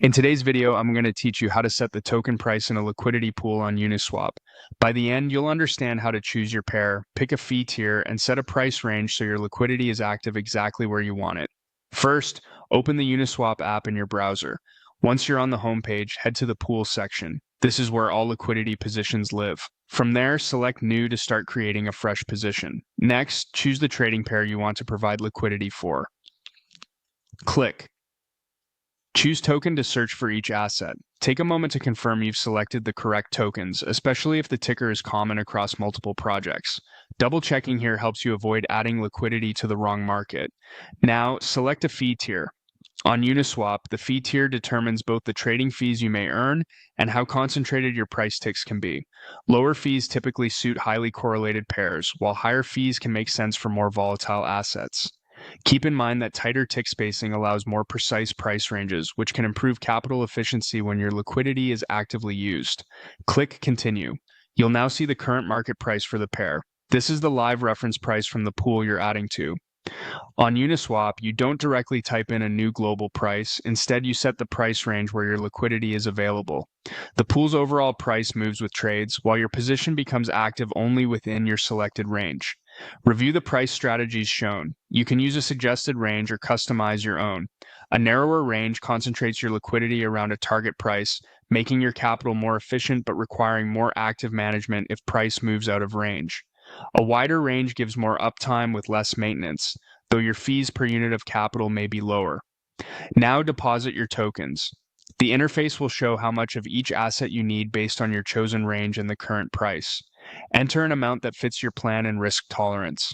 In today's video, I'm going to teach you how to set the token price in a liquidity pool on UniSwap. By the end, you'll understand how to choose your pair, pick a fee tier, and set a price range so your liquidity is active exactly where you want it. First, open the UniSwap app in your browser. Once you're on the homepage, head to the pool section. This is where all liquidity positions live. From there, select New to start creating a fresh position. Next, choose the trading pair you want to provide liquidity for. Click. Choose token to search for each asset. Take a moment to confirm you've selected the correct tokens, especially if the ticker is common across multiple projects. Double checking here helps you avoid adding liquidity to the wrong market. Now, select a fee tier. On Uniswap, the fee tier determines both the trading fees you may earn and how concentrated your price ticks can be. Lower fees typically suit highly correlated pairs, while higher fees can make sense for more volatile assets. Keep in mind that tighter tick spacing allows more precise price ranges, which can improve capital efficiency when your liquidity is actively used. Click Continue. You'll now see the current market price for the pair. This is the live reference price from the pool you're adding to. On Uniswap, you don't directly type in a new global price. Instead, you set the price range where your liquidity is available. The pool's overall price moves with trades, while your position becomes active only within your selected range. Review the price strategies shown. You can use a suggested range or customize your own. A narrower range concentrates your liquidity around a target price, making your capital more efficient but requiring more active management if price moves out of range. A wider range gives more uptime with less maintenance, though your fees per unit of capital may be lower. Now deposit your tokens. The interface will show how much of each asset you need based on your chosen range and the current price. Enter an amount that fits your plan and risk tolerance.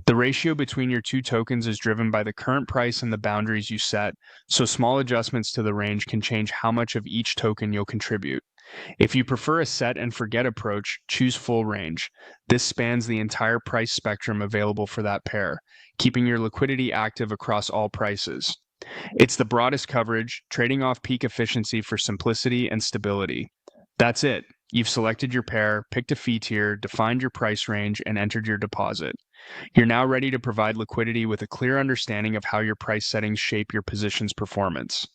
The ratio between your two tokens is driven by the current price and the boundaries you set, so small adjustments to the range can change how much of each token you'll contribute. If you prefer a set and forget approach, choose full range. This spans the entire price spectrum available for that pair, keeping your liquidity active across all prices. It's the broadest coverage, trading off peak efficiency for simplicity and stability. That's it. You've selected your pair, picked a fee tier, defined your price range, and entered your deposit. You're now ready to provide liquidity with a clear understanding of how your price settings shape your position's performance.